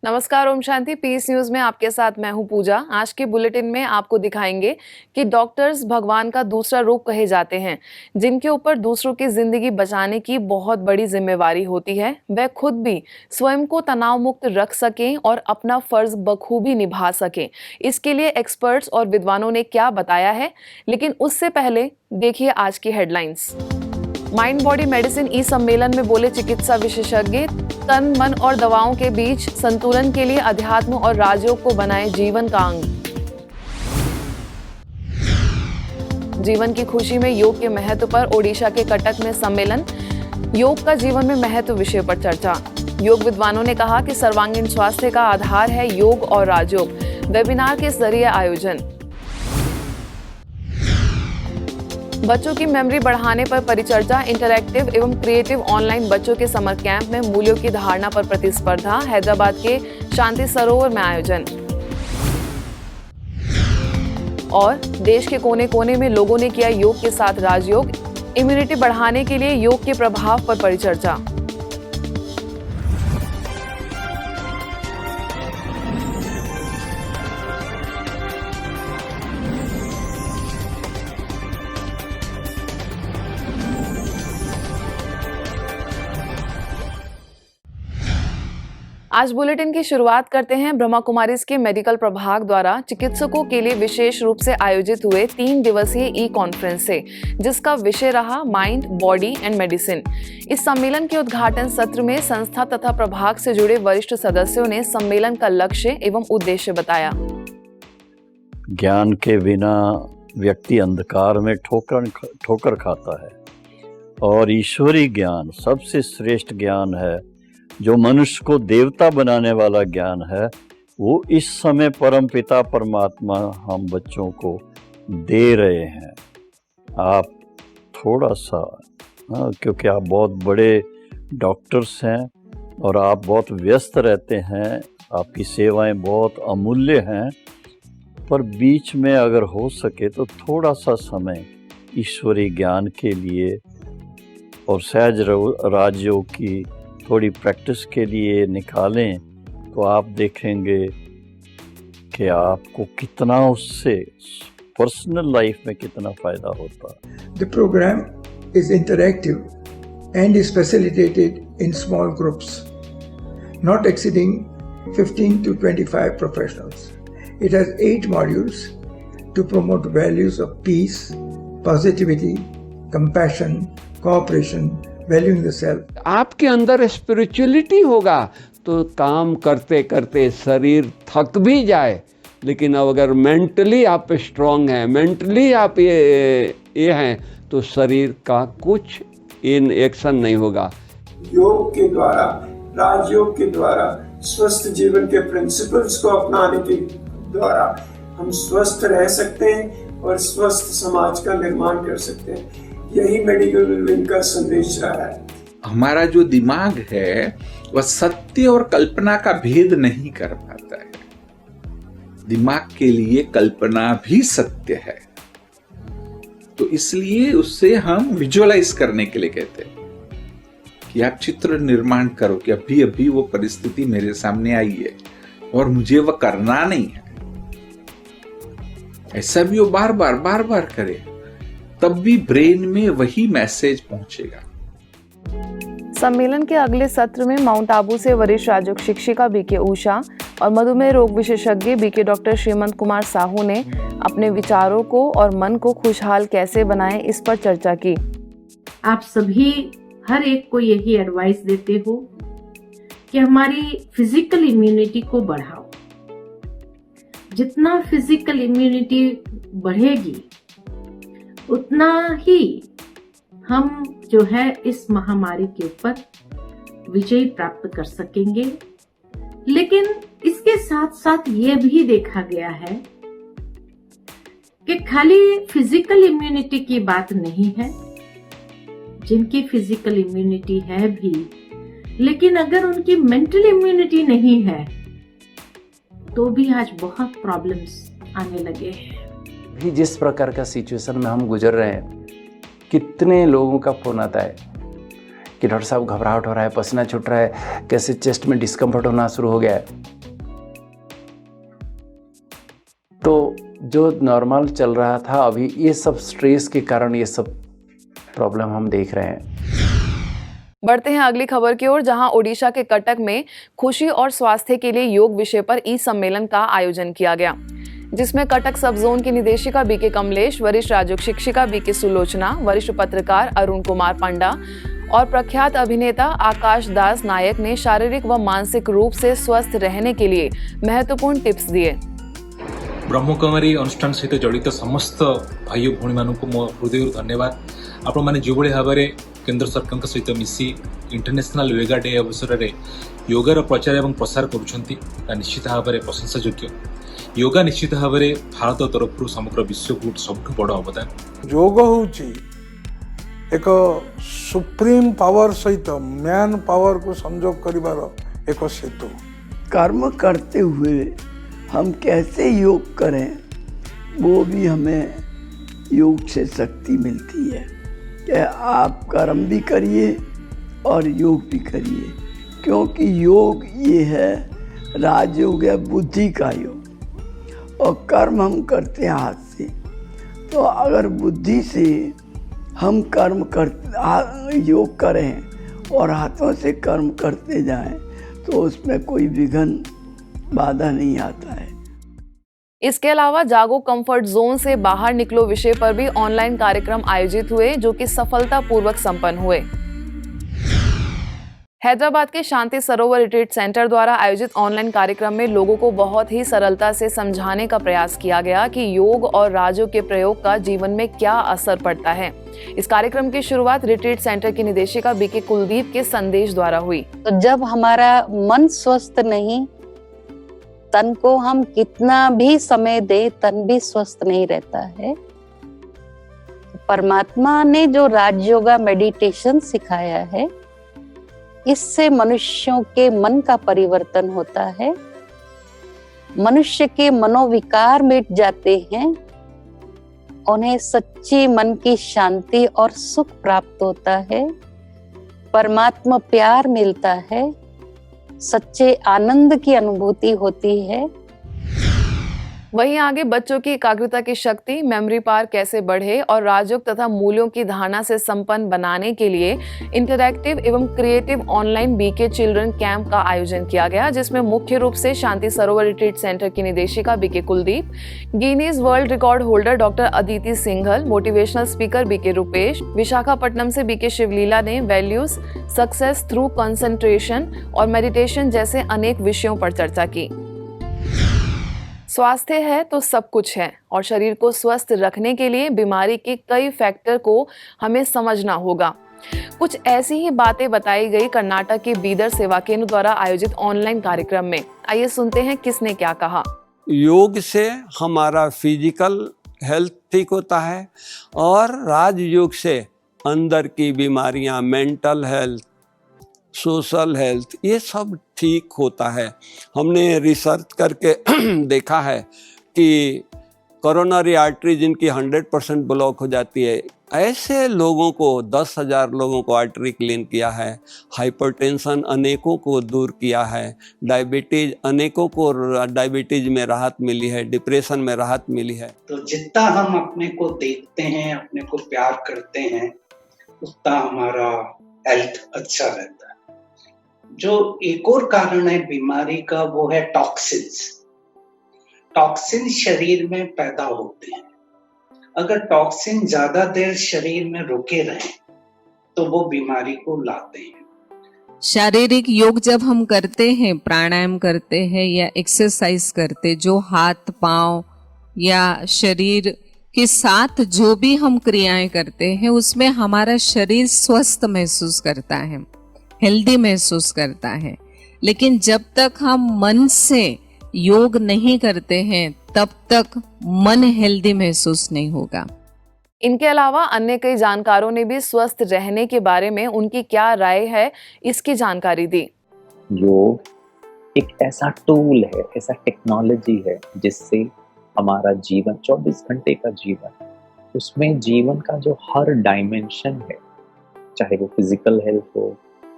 नमस्कार, Om Shanti. Piece news में आपके साथ मैं हूं पूजा। आज के बुलेटिन में आपको दिखाएंगे कि डॉक्टर्स भगवान का दूसरा रूप कहे जाते हैं, जिनके ऊपर दूसरों की जिंदगी बचाने की बहुत बड़ी जिम्मेवारी होती है। वह खुद भी स्वयं को तनाव मुक्त रख सकें और अपना फर्ज बखूबी निभा सकें। इसके लिए एक्सपर्ट्स और विद्वानों ने क्या बताया है, लेकिन उससे पहले देखिए आज की हेडलाइंस। माइंड बॉडी मेडिसिन ई सम्मेलन में बोले चिकित्सा विशेषज्ञ, तन मन और दवाओं के बीच संतुलन के लिए अध्यात्म और राजयोग को बनाए जीवन का अंग। जीवन की खुशी में योग के महत्व पर ओडिशा के कटक में सम्मेलन, योग का जीवन में महत्व विषय पर चर्चा। योग विद्वानों ने कहा कि सर्वांगीण स्वास्थ्य का आधार है योग और राजयोग। वेबिनार के जरिए आयोजन। बच्चों की मेमोरी बढ़ाने पर परिचर्चा, इंटरैक्टिव एवं क्रिएटिव ऑनलाइन बच्चों के समर कैंप में मूल्यों की धारणा पर प्रतिस्पर्धा। हैदराबाद के शांति सरोवर में आयोजन। और देश के कोने कोने में लोगों ने किया योग के साथ राजयोग, इम्यूनिटी बढ़ाने के लिए योग के प्रभाव पर परिचर्चा। आज बुलेटिन की शुरुआत करते हैं ब्रह्मा कुमारीज के मेडिकल प्रभाग द्वारा चिकित्सकों के लिए विशेष रूप से आयोजित हुए 3 दिवसीय ई कॉन्फ्रेंस से, जिसका विषय रहा माइंड, बॉडी एंड मेडिसिन। इस सम्मेलन के उद्घाटन सत्र में संस्था तथा प्रभाग से जुड़े वरिष्ठ सदस्यों ने सम्मेलन का लक्ष्य एवं उद्देश्य बताया। ज्ञान के बिना व्यक्ति अंधकार में ठोकर खाता है और ईश्वरीय ज्ञान सबसे श्रेष्ठ ज्ञान है, जो मनुष्य को देवता बनाने वाला ज्ञान है। वो इस समय परम पिता परमात्मा हम बच्चों को दे रहे हैं। आप थोड़ा सा क्योंकि आप बहुत बड़े डॉक्टर्स हैं और आप बहुत व्यस्त रहते हैं, आपकी सेवाएं बहुत अमूल्य हैं, पर बीच में अगर हो सके तो थोड़ा सा समय ईश्वरीय ज्ञान के लिए और सहज राजयोग की थोड़ी प्रैक्टिस के लिए निकालें तो आप देखेंगे कि आपको कितना उससे पर्सनल लाइफ में कितना फायदा होता है। The program is interactive and is facilitated in small groups, not exceeding 15 to 25 professionals. It has 8 modules to promote values of peace, positivity, compassion, cooperation, valuing the self. आपके अंदर स्पिरिचुअलिटी होगा तो काम करते करते शरीर थक भी जाए, लेकिन अब अगर मेंटली आप स्ट्रांग हैं, मेंटली आप ये हैं, तो शरीर का कुछ इन एक्शन नहीं होगा। योग के द्वारा, राजयोग के द्वारा, स्वस्थ जीवन के प्रिंसिपल्स को अपनाने के द्वारा हम स्वस्थ रह सकते हैं और स्वस्थ समाज का निर्माण कर सकते हैं। यही मेडिकल वेलबींग का संदेश रहा है। हमारा जो दिमाग है वह सत्य और कल्पना का भेद नहीं कर पाता है। दिमाग के लिए कल्पना भी सत्य है, तो इसलिए उससे हम विजुअलाइज करने के लिए कहते हैं कि आप चित्र निर्माण करो कि अभी अभी वो परिस्थिति मेरे सामने आई है और मुझे वह करना नहीं है। ऐसा भी वो बार बार करे, तब भी ब्रेन में वही मैसेज पहुंचेगा। सम्मेलन के अगले सत्र में माउंट आबू से वरिष्ठ राजयोग शिक्षिका बीके उषा और मधुमेह रोग विशेषज्ञ बीके डॉक्टर श्रीमंत कुमार साहू ने अपने विचारों को और मन को खुशहाल कैसे बनाएं, इस पर चर्चा की। आप सभी हर एक को यही एडवाइस देते हो कि हमारी फिजिकल इम्यूनिटी को बढ़ाओ। जितना फिजिकल इम्यूनिटी बढ़ेगी उतना ही हम जो है इस महामारी के ऊपर विजय प्राप्त कर सकेंगे। लेकिन इसके साथ साथ ये भी देखा गया है कि खाली फिजिकल इम्यूनिटी की बात नहीं है। जिनकी फिजिकल इम्यूनिटी है भी, लेकिन अगर उनकी मेंटल इम्यूनिटी नहीं है तो भी आज बहुत प्रॉब्लम्स आने लगे हैं। भी जिस प्रकार का सिचुएशन में हम गुजर रहे हैं, कितने लोगों का फ़ोन आता है कि डॉक्टर साहब घबराहट हो रहा है, पसीना छूट रहा है, कैसे चेस्ट में डिस्कम्फर्ट होना शुरू हो गया है। तो जो नॉर्मल चल रहा था, अभी ये सब स्ट्रेस के कारण ये सब प्रॉब्लम हम देख रहे हैं। बढ़ते हैं अगली खबर की ओर, जहां ओडिशा के कटक में खुशी और स्वास्थ्य के लिए योग विषय पर ई सम्मेलन का आयोजन किया गया, जिसमें कटक सब जोन की निदेशिका बीके कमलेश, वरिष्ठ राजयोग शिक्षिका बीके सुलोचना, वरिष्ठ पत्रकार अरुण कुमार पंडा और प्रख्यात अभिनेता आकाश दास नायक ने शारीरिक व मानसिक रूप से स्वस्थ रहने के लिए महत्वपूर्ण टिप्स दिए। ब्रह्मकुमारी अनुष्ठान सहित जड़ित समस्त भाई भौणी मानक मो हृदय धन्यवाद। आपण मैंने जो भाव में केंद्र सरकार सहित मिसी इंटरनेशनल योगा डे अवसर में योगार प्रचार और प्रसार कर निश्चित भाव में प्रशंसा योग्य। योगा निश्चित भाव में भारत तरफ समग्र विश्व को सबुठ बड़ अवदान। योग होची एक सुप्रीम पावर सहित मैन पावर को संजोग करिवार एक सेतु। कर्म करते हुए हम कैसे योग करें, वो भी हमें योग से शक्ति मिलती है कि आप कर्म भी करिए और योग भी करिए, क्योंकि योग ये है राजयोग है, बुद्धि का योग, और कर्म हम करते हैं हाथ से। तो अगर बुद्धि से हम योग करें और हाथों से कर्म करते जाएं, तो उसमें कोई विघ्न बाधा नहीं आता है। इसके अलावा जागो कंफर्ट जोन से बाहर निकलो विषय पर भी ऑनलाइन कार्यक्रम आयोजित हुए, जो कि सफलतापूर्वक संपन्न हुए। हैदराबाद के शांति सरोवर रिट्रीट सेंटर द्वारा आयोजित ऑनलाइन कार्यक्रम में लोगों को बहुत ही सरलता से समझाने का प्रयास किया गया कि योग और राजयोग के प्रयोग का जीवन में क्या असर पड़ता है। इस कार्यक्रम की शुरुआत रिट्रीट सेंटर की निदेशिका बीके कुलदीप के संदेश द्वारा हुई। तो जब हमारा मन स्वस्थ नहीं, तन को हम कितना भी समय दे, तन भी स्वस्थ नहीं रहता है। परमात्मा ने जो राजयोगा मेडिटेशन सिखाया है, इससे मनुष्यों के मन का परिवर्तन होता है, मनुष्य के मनोविकार मिट जाते हैं, उन्हें सच्ची मन की शांति और सुख प्राप्त होता है, परमात्मा प्यार मिलता है, सच्चे आनंद की अनुभूति होती है। वहीं आगे बच्चों की एकाग्रता की शक्ति, मेमोरी पावर कैसे बढ़े और राजयोग तथा मूल्यों की धारणा से संपन्न बनाने के लिए इंटरैक्टिव एवं creative online BK children camp का आयोजन किया गया, जिसमें मुख्य रूप से शांति सरोवर रिट्रीट सेंटर की निदेशिका BK Kuldeep, Guinness world record holder doctor Aditi Singhal, motivational speaker BK Rupesh, Visakhapatnam से बीके शिवलीला ने वैल्यूज, सक्सेस थ्रू कंसंट्रेशन और मेडिटेशन जैसे अनेक विषयों पर चर्चा की। स्वास्थ्य है तो सब कुछ है, और शरीर को स्वस्थ रखने के लिए बीमारी के कई फैक्टर को हमें समझना होगा। कुछ ऐसी ही बातें बताई गई कर्नाटक के बीदर सेवा केंद्र द्वारा आयोजित ऑनलाइन कार्यक्रम में। आइए सुनते हैं किसने क्या कहा। योग से हमारा फिजिकल हेल्थ ठीक होता है और राजयोग से अंदर की बीमारियां, मेंटल हेल्थ, सोशल हेल्थ, ये सब ठीक होता है। हमने रिसर्च करके देखा है कि कोरोनरी आर्टरी जिनकी 100% ब्लॉक हो जाती है, ऐसे लोगों को 10,000 लोगों को आर्टरी क्लीन किया है। हाइपरटेंशन अनेकों को दूर किया है। डायबिटीज अनेकों को डायबिटीज में राहत मिली है, डिप्रेशन में राहत मिली है। तो जितना हम अपने को देखते हैं, अपने को प्यार करते हैं, उतना हमारा हेल्थ अच्छा रहता है। जो एक और कारण है बीमारी का, वो है टॉक्सिन्स। टॉक्सिन शरीर में पैदा होते हैं। अगर टॉक्सिन ज्यादा देर शरीर में रुके रहें तो वो बीमारी को लाते हैं। शारीरिक योग जब हम करते हैं, प्राणायाम करते हैं या एक्सरसाइज करते, जो हाथ पांव या शरीर के साथ जो भी हम क्रियाएं करते हैं, उसमें हमारा शरीर स्वस्थ महसूस करता है, हेल्दी महसूस करता है। लेकिन जब तक हम मन से योग नहीं करते हैं, तब तक मन हेल्दी महसूस नहीं होगा। इनके अलावा अन्य कई जानकारों ने भी स्वस्थ रहने के बारे में उनकी क्या राय है, इसकी जानकारी दी। योग एक ऐसा टूल है, ऐसा टेक्नोलॉजी है जिससे हमारा जीवन 24 घंटे का जीवन, उसमें जीवन का जो हर डायमेंशन है, चाहे वो फिजिकल हेल्थ हो,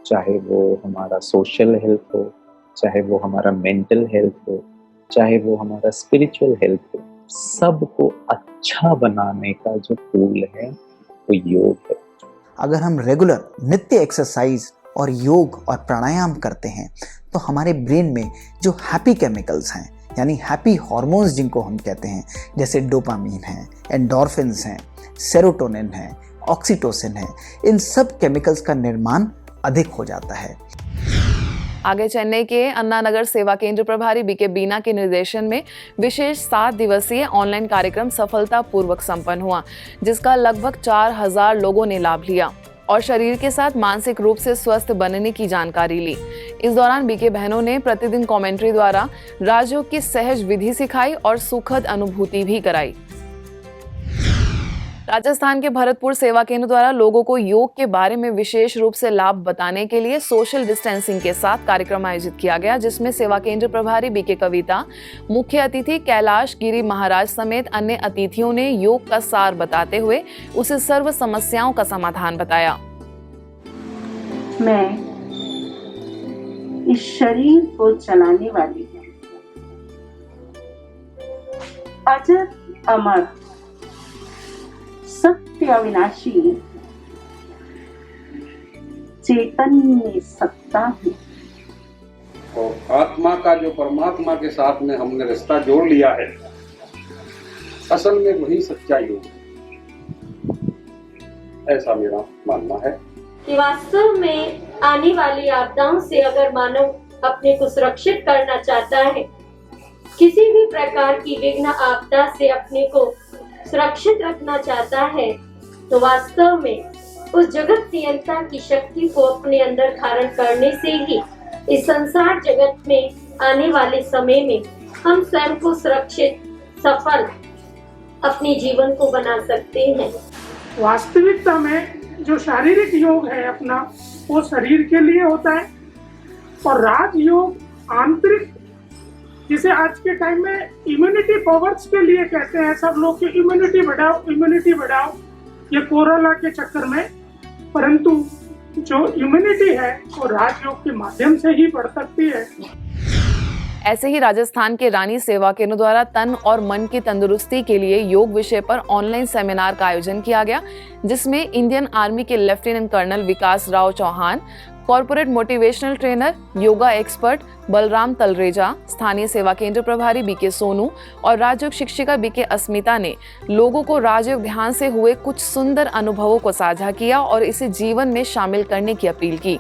चाहे वो हमारा सोशल हेल्थ हो, चाहे वो हमारा मेंटल हेल्थ हो, चाहे वो हमारा स्पिरिचुअल हेल्थ हो, सबको अच्छा बनाने का जो टूल है वो योग है। अगर हम रेगुलर नित्य एक्सरसाइज और योग और प्राणायाम करते हैं तो हमारे ब्रेन में जो हैप्पी केमिकल्स हैं, यानी हैप्पी हार्मोन्स जिनको हम कहते हैं, जैसे डोपामीन है, एंडोर्फिन्स हैं, सेरोटोनिन है, ऑक्सीटोसिन है, इन सब केमिकल्स का निर्माण अधिक हो जाता है। आगे चेन्नई के अन्ना नगर सेवा केंद्र प्रभारी बीके बीना के निर्देशन में विशेष 7 दिवसीय ऑनलाइन कार्यक्रम सफलतापूर्वक संपन्न हुआ, जिसका लगभग 4000 लोगों ने लाभ लिया और शरीर के साथ मानसिक रूप से स्वस्थ बनने की जानकारी ली। इस दौरान बीके बहनों ने प्रतिदिन कमेंट्री द्वारा राजयोग की सहज विधि सिखाई और सुखद अनुभूति भी कराई। राजस्थान के भरतपुर सेवा केंद्र द्वारा लोगों को योग के बारे में विशेष रूप से लाभ बताने के लिए सोशल डिस्टेंसिंग के साथ कार्यक्रम आयोजित किया गया, जिसमें सेवा केंद्र प्रभारी बीके कविता, मुख्य अतिथि कैलाश गिरी महाराज समेत अन्य अतिथियों ने योग का सार बताते हुए उसे सर्व समस्याओं का समाधान बताया। मैं इस शरीर को चलाने वाली हूँ, अजर अमर सत्य अविनाशी चैतन्य सत्ता है। और आत्मा का जो परमात्मा के साथ में हमने रिश्ता जोड़ लिया है, असल में वही सच्चा योग है, ऐसा मेरा मानना है कि वास्तव में आने वाली आपदाओं से अगर मानव अपने को सुरक्षित करना चाहता है, किसी भी प्रकार की विघ्न आपदा से अपने को सुरक्षित रखना चाहता है, तो वास्तव में उस जगत नियंता की शक्ति को अपने अंदर धारण करने से ही इस संसार जगत में आने वाले समय में हम स्वयं को सुरक्षित, सफल अपने जीवन को बना सकते हैं। वास्तविकता में जो शारीरिक योग है अपना, वो शरीर के लिए होता है, और राजयोग आंतरिक, जिसे आज के टाइम में इम्यूनिटी पावर्स के लिए कहते हैं सब लोग कि इम्यूनिटी बढ़ाओ, ये कोरोना के चक्कर में, परंतु जो इम्यूनिटी है वो राजयोग के माध्यम से ही बढ़ सकती है। ऐसे ही राजस्थान के रानी सेवा केंद्र द्वारा तन और मन की तंदुरुस्ती के लिए योग विषय पर ऑनलाइन सेमिनार का आयोजन किया गया, जिसमें इंडियन आर्मी के lieutenant colonel Vikas Rao Chauhan, corporate motivational trainer, yoga expert Balram Talreja, स्थानीय सेवा केंद्र प्रभारी बीके सोनू और राजयोग शिक्षिका बीके अस्मिता ने लोगों को राजयोग ध्यान से हुए कुछ सुंदर अनुभवों को साझा किया और इसे जीवन में शामिल करने की अपील की।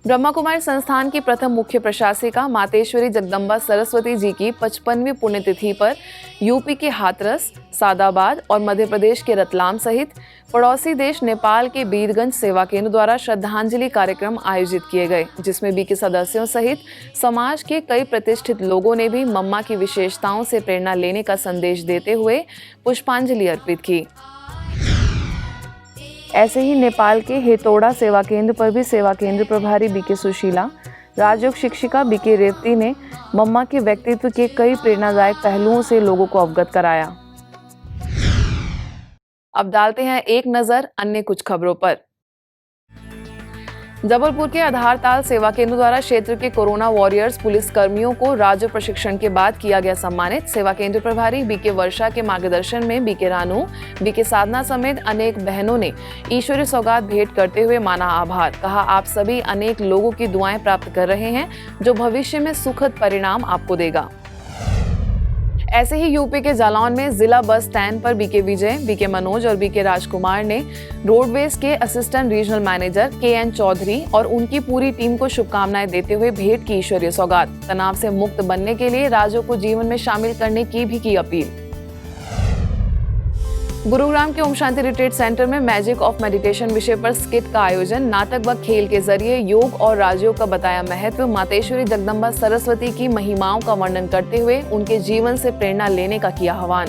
ब्रह्मा कुमारी संस्थान की प्रथम मुख्य प्रशासिका मातेश्वरी जगदम्बा सरस्वती जी की 55वीं पुण्यतिथि पर यूपी के हाथरस, सादाबाद और मध्य प्रदेश के रतलाम सहित पड़ोसी देश नेपाल के बीरगंज सेवा केंद्र द्वारा श्रद्धांजलि कार्यक्रम आयोजित किए गए, जिसमें बीके सदस्यों सहित समाज के कई प्रतिष्ठित लोगों ने भी मम्मा की विशेषताओं से प्रेरणा लेने का संदेश देते हुए पुष्पांजलि अर्पित की। ऐसे ही नेपाल के हेतोड़ा सेवा केंद्र पर भी सेवा केंद्र प्रभारी बीके सुशीला, राजयोग शिक्षिका बीके रेवती ने मम्मा के व्यक्तित्व के कई प्रेरणादायक पहलुओं से लोगों को अवगत कराया। अब डालते हैं एक नजर अन्य कुछ खबरों पर। जबलपुर के आधारताल सेवा केंद्र द्वारा क्षेत्र के कोरोना वॉरियर्स पुलिस कर्मियों को राज्य प्रशिक्षण के बाद किया गया सम्मानित। सेवा केंद्र प्रभारी बीके वर्षा के मार्गदर्शन में बीके रानू, बीके साधना समेत अनेक बहनों ने ईश्वरीय सौगात भेंट करते हुए माना आभार। कहा, आप सभी अनेक लोगों की दुआएं प्राप्त कर रहे हैं जो भविष्य में सुखद परिणाम आपको देगा। ऐसे ही यूपी के जालौन में जिला बस स्टैंड पर बीके विजय, बीके मनोज और बीके राजकुमार ने रोडवेज के assistant regional manager KN Chaudhary और उनकी पूरी टीम को शुभकामनाएं देते हुए भेंट की ईश्वरीय सौगात। तनाव से मुक्त बनने के लिए राजयोग को जीवन में शामिल करने की भी की अपील। गुरुग्राम के ओम शांति रिट्रीट सेंटर में मैजिक ऑफ मेडिटेशन विषय पर स्किट का आयोजन, नाटक व खेल के जरिए योग और राजयोग का बताया महत्व, मातेश्वरी जगदम्बा सरस्वती की महिमाओं का वर्णन करते हुए उनके जीवन से प्रेरणा लेने का किया आह्वान।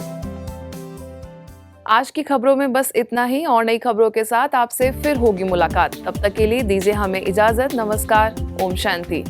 आज की खबरों में बस इतना ही, और नई खबरों के साथ आपसे फिर होगी मुलाकात। तब तक के लिए दीजिए हमें इजाजत। नमस्कार। ओम शांति।